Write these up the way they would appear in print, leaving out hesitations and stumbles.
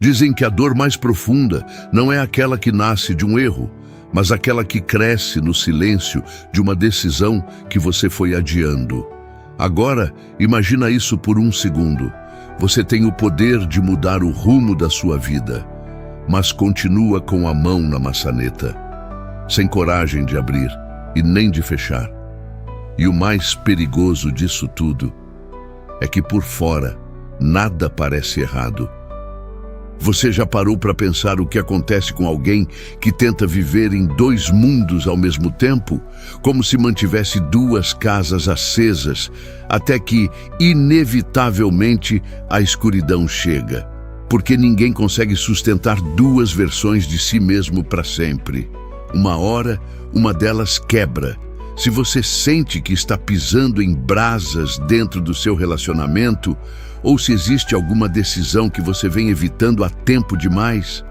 Dizem que a dor mais profunda não é aquela que nasce de um erro, mas aquela que cresce no silêncio de uma decisão que você foi adiando. Agora, imagina isso por um segundo. Você tem o poder de mudar o rumo da sua vida, mas continua com a mão na maçaneta, sem coragem de abrir e nem de fechar. E o mais perigoso disso tudo é que por fora nada parece errado. Você já parou para pensar o que acontece com alguém que tenta viver em dois mundos ao mesmo tempo? Como se mantivesse duas casas acesas, até que, inevitavelmente, a escuridão chega. Porque ninguém consegue sustentar duas versões de si mesmo para sempre. Uma hora, uma delas quebra. Se você sente que está pisando em brasas dentro do seu relacionamento, ou se existe alguma decisão que você vem evitando há tempo demais,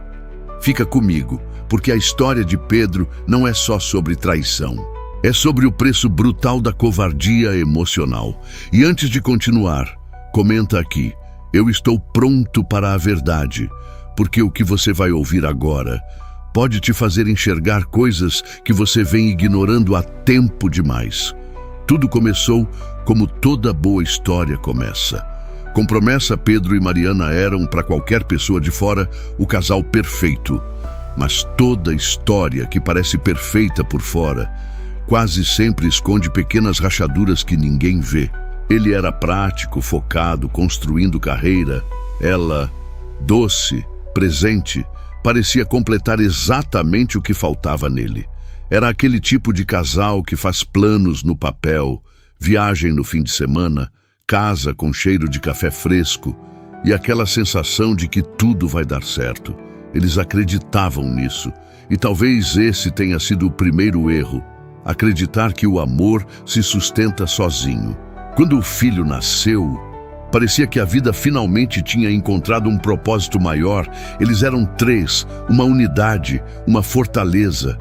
fica comigo, porque a história de Pedro não é só sobre traição. É sobre o preço brutal da covardia emocional. E antes de continuar, comenta aqui: eu estou pronto para a verdade, porque o que você vai ouvir agora pode te fazer enxergar coisas que você vem ignorando há tempo demais. Tudo começou como toda boa história começa. Com promessa, Pedro e Mariana eram, para qualquer pessoa de fora, o casal perfeito. Mas toda história que parece perfeita por fora, quase sempre esconde pequenas rachaduras que ninguém vê. Ele era prático, focado, construindo carreira. Ela, doce, presente, parecia completar exatamente o que faltava nele. Era aquele tipo de casal que faz planos no papel, viagem no fim de semana, casa com cheiro de café fresco e aquela sensação de que tudo vai dar certo. Eles acreditavam nisso, e talvez esse tenha sido o primeiro erro: acreditar que o amor se sustenta sozinho. Quando o filho nasceu, parecia que a vida finalmente tinha encontrado um propósito maior. Eles eram três, uma unidade, uma fortaleza.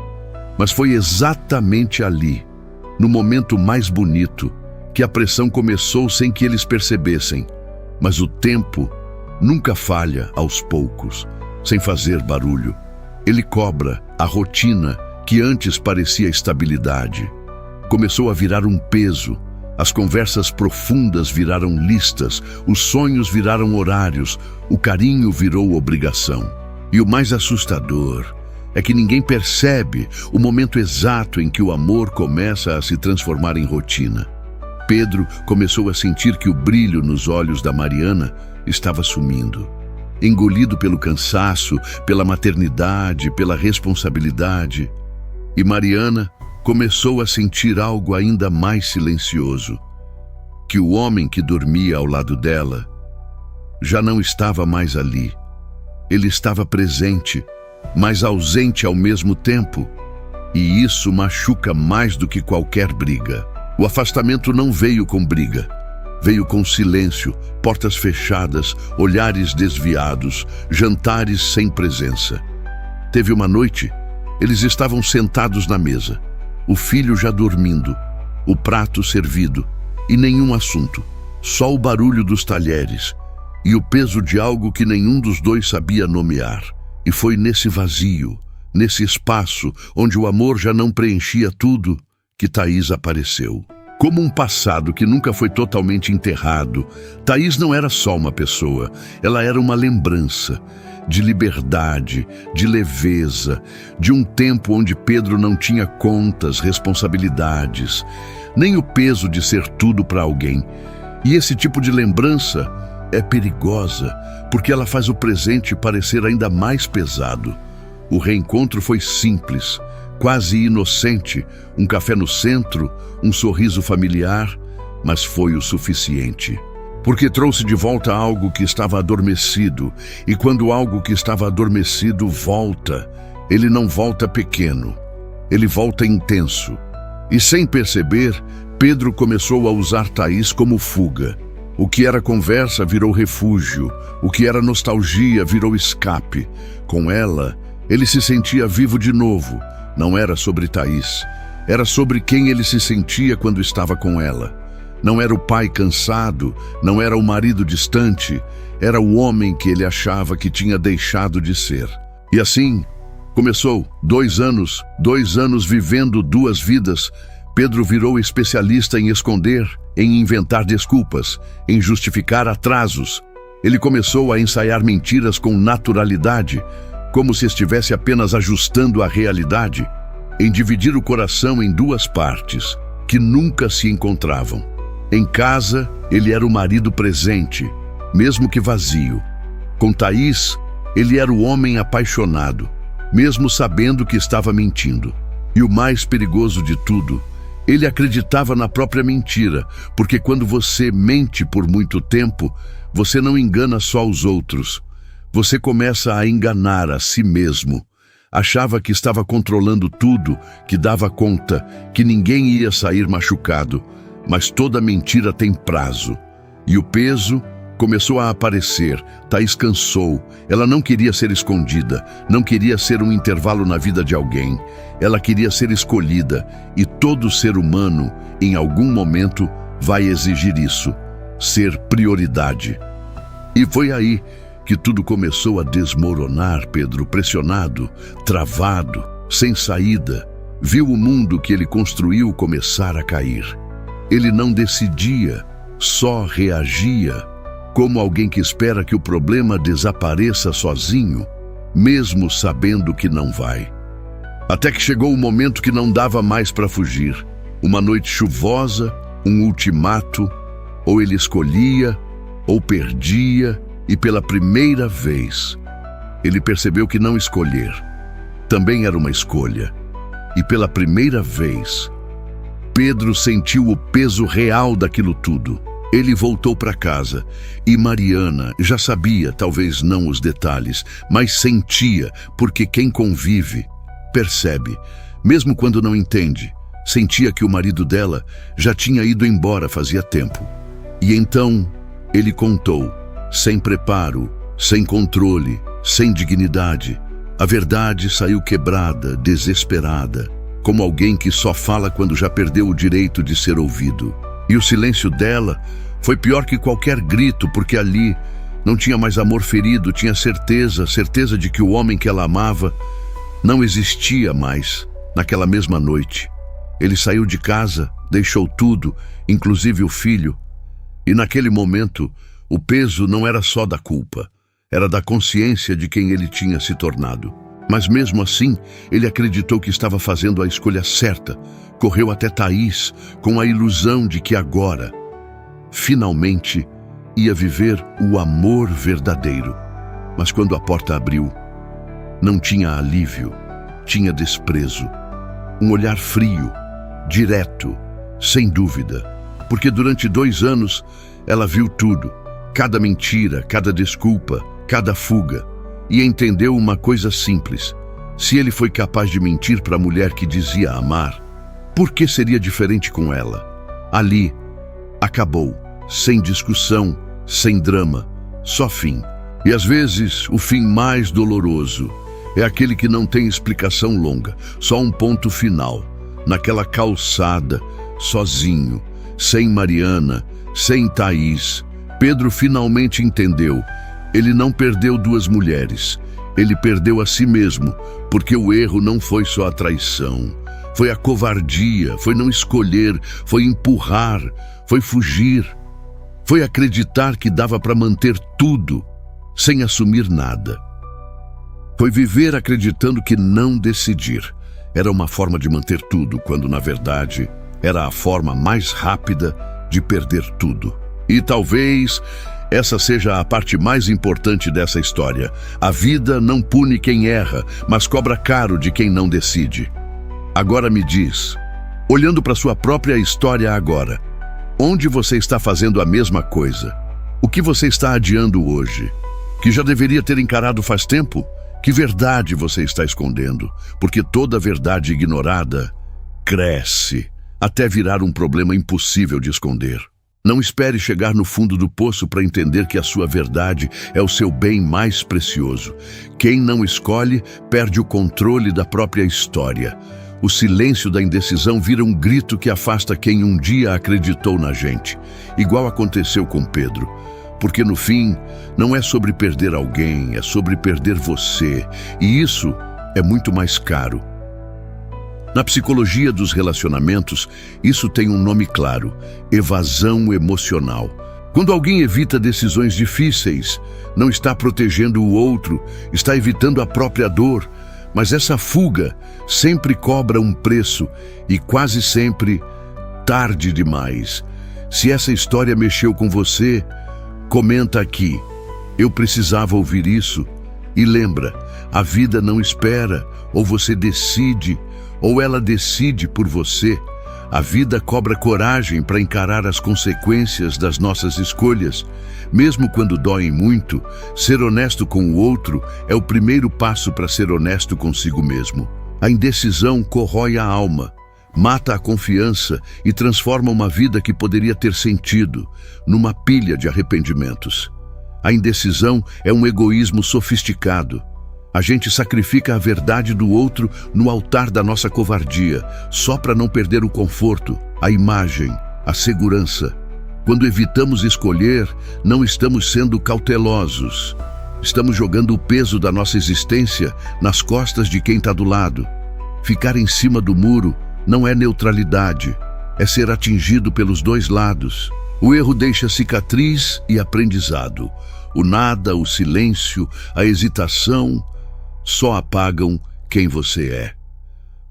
Mas foi exatamente ali, no momento mais bonito, que a pressão começou sem que eles percebessem. Mas o tempo nunca falha aos poucos, sem fazer barulho. Ele cobra a rotina que antes parecia estabilidade. Começou a virar um peso. As conversas profundas viraram listas, os sonhos viraram horários, o carinho virou obrigação. E o mais assustador é que ninguém percebe o momento exato em que o amor começa a se transformar em rotina. Pedro começou a sentir que o brilho nos olhos da Mariana estava sumindo. Engolido pelo cansaço, pela maternidade, pela responsabilidade. E Mariana começou a sentir algo ainda mais silencioso: que o homem que dormia ao lado dela já não estava mais ali. Ele estava presente, mas ausente ao mesmo tempo. E isso machuca mais do que qualquer briga. O afastamento não veio com briga. Veio com silêncio, portas fechadas, olhares desviados, jantares sem presença. Teve uma noite, eles estavam sentados na mesa, o filho já dormindo, o prato servido, e nenhum assunto, só o barulho dos talheres e o peso de algo que nenhum dos dois sabia nomear. E foi nesse vazio, nesse espaço onde o amor já não preenchia tudo, que Thaís apareceu. Como um passado que nunca foi totalmente enterrado, Thaís não era só uma pessoa, ela era uma lembrança de liberdade, de leveza, de um tempo onde Pedro não tinha contas, responsabilidades, nem o peso de ser tudo para alguém. E esse tipo de lembrança é perigosa, porque ela faz o presente parecer ainda mais pesado. O reencontro foi simples, quase inocente, um café no centro, um sorriso familiar, mas foi o suficiente. Porque trouxe de volta algo que estava adormecido, e quando algo que estava adormecido volta, ele não volta pequeno, ele volta intenso. E sem perceber, Pedro começou a usar Thaís como fuga. O que era conversa virou refúgio, o que era nostalgia virou escape. Com ela, ele se sentia vivo de novo. Não era sobre Thaís, era sobre quem ele se sentia quando estava com ela. Não era o pai cansado, não era o marido distante, era o homem que ele achava que tinha deixado de ser. E assim começou 2 anos vivendo 2 vidas. Pedro virou especialista em esconder, em inventar desculpas, em justificar atrasos. Ele começou a ensaiar mentiras com naturalidade, como se estivesse apenas ajustando a realidade, em dividir o coração em 2 partes, que nunca se encontravam. Em casa, ele era o marido presente, mesmo que vazio. Com Thaís, ele era o homem apaixonado, mesmo sabendo que estava mentindo. E o mais perigoso de tudo, ele acreditava na própria mentira, porque quando você mente por muito tempo, você não engana só os outros. Você começa a enganar a si mesmo. Achava que estava controlando tudo, que dava conta, que ninguém ia sair machucado. Mas toda mentira tem prazo. E o peso começou a aparecer. Thaís cansou. Ela não queria ser escondida, não queria ser um intervalo na vida de alguém. Ela queria ser escolhida, e todo ser humano, em algum momento, vai exigir isso, ser prioridade. E foi aí que tudo começou a desmoronar. Pedro, pressionado, travado, sem saída, viu o mundo que ele construiu começar a cair. Ele não decidia, só reagia, como alguém que espera que o problema desapareça sozinho, mesmo sabendo que não vai. Até que chegou o momento que não dava mais para fugir. Uma noite chuvosa, um ultimato, ou ele escolhia, ou perdia, e pela primeira vez, ele percebeu que não escolher também era uma escolha. E pela primeira vez, Pedro sentiu o peso real daquilo tudo. Ele voltou para casa e Mariana já sabia, talvez não os detalhes, mas sentia, porque quem convive percebe, mesmo quando não entende. Sentia que o marido dela já tinha ido embora fazia tempo. E então ele contou, sem preparo, sem controle, sem dignidade. A verdade saiu quebrada, desesperada, como alguém que só fala quando já perdeu o direito de ser ouvido. E o silêncio dela foi pior que qualquer grito, porque ali não tinha mais amor ferido, tinha certeza de que o homem que ela amava não existia mais naquela mesma noite. Ele saiu de casa, deixou tudo, inclusive o filho. E naquele momento, o peso não era só da culpa, era da consciência de quem ele tinha se tornado. Mas mesmo assim, ele acreditou que estava fazendo a escolha certa. Correu até Thaís com a ilusão de que agora, finalmente, ia viver o amor verdadeiro. Mas quando a porta abriu, não tinha alívio, tinha desprezo. Um olhar frio, direto, sem dúvida. Porque durante 2 anos, ela viu tudo. Cada mentira, cada desculpa, cada fuga. E entendeu uma coisa simples. Se ele foi capaz de mentir para a mulher que dizia amar, por que seria diferente com ela? Ali, acabou. Sem discussão, sem drama, só fim. E às vezes, o fim mais doloroso é aquele que não tem explicação longa, só um ponto final. Naquela calçada, sozinho, sem Mariana, sem Thaís, Pedro finalmente entendeu. Ele não perdeu 2 mulheres, ele perdeu a si mesmo, porque o erro não foi só a traição, foi a covardia, foi não escolher, foi empurrar, foi fugir, foi acreditar que dava para manter tudo, sem assumir nada. Foi viver acreditando que não decidir era uma forma de manter tudo, quando na verdade era a forma mais rápida de perder tudo. E talvez essa seja a parte mais importante dessa história. A vida não pune quem erra, mas cobra caro de quem não decide. Agora me diz, olhando para sua própria história agora, onde você está fazendo a mesma coisa? O que você está adiando hoje? Que já deveria ter encarado faz tempo? Que verdade você está escondendo? Porque toda verdade ignorada cresce até virar um problema impossível de esconder. Não espere chegar no fundo do poço para entender que a sua verdade é o seu bem mais precioso. Quem não escolhe perde o controle da própria história. O silêncio da indecisão vira um grito que afasta quem um dia acreditou na gente. Igual aconteceu com Pedro. Porque no fim, não é sobre perder alguém, é sobre perder você. E isso é muito mais caro. Na psicologia dos relacionamentos, isso tem um nome claro: evasão emocional. Quando alguém evita decisões difíceis, não está protegendo o outro, está evitando a própria dor. Mas essa fuga sempre cobra um preço e quase sempre tarde demais. Se essa história mexeu com você, comenta aqui. Eu precisava ouvir isso. E lembra, a vida não espera, ou você decide, ou ela decide por você. A vida cobra coragem para encarar as consequências das nossas escolhas. Mesmo quando doem muito, ser honesto com o outro é o primeiro passo para ser honesto consigo mesmo. A indecisão corrói a alma, mata a confiança e transforma uma vida que poderia ter sentido numa pilha de arrependimentos. A indecisão é um egoísmo sofisticado. A gente sacrifica a verdade do outro no altar da nossa covardia, só para não perder o conforto, a imagem, a segurança. Quando evitamos escolher, não estamos sendo cautelosos. Estamos jogando o peso da nossa existência nas costas de quem está do lado. Ficar em cima do muro não é neutralidade, é ser atingido pelos dois lados. O erro deixa cicatriz e aprendizado. O nada, o silêncio, a hesitação só apagam quem você é.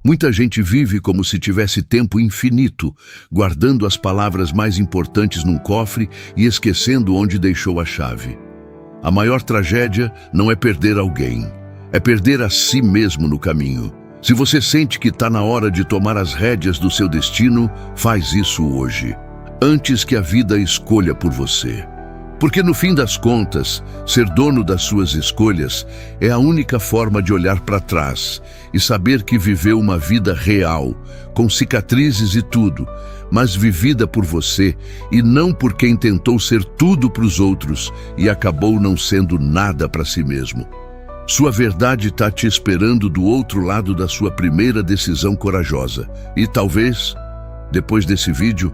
Muita gente vive como se tivesse tempo infinito, guardando as palavras mais importantes num cofre e esquecendo onde deixou a chave. A maior tragédia não é perder alguém, é perder a si mesmo no caminho. Se você sente que está na hora de tomar as rédeas do seu destino, faz isso hoje, antes que a vida escolha por você. Porque no fim das contas, ser dono das suas escolhas é a única forma de olhar para trás e saber que viveu uma vida real, com cicatrizes e tudo, mas vivida por você e não por quem tentou ser tudo para os outros e acabou não sendo nada para si mesmo. Sua verdade está te esperando do outro lado da sua primeira decisão corajosa. E talvez, depois desse vídeo,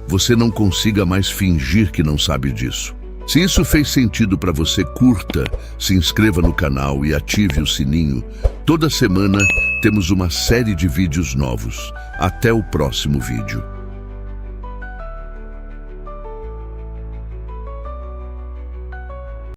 você não consiga mais fingir que não sabe disso. Se isso fez sentido para você, curta, se inscreva no canal e ative o sininho. Toda semana temos uma série de vídeos novos. Até o próximo vídeo.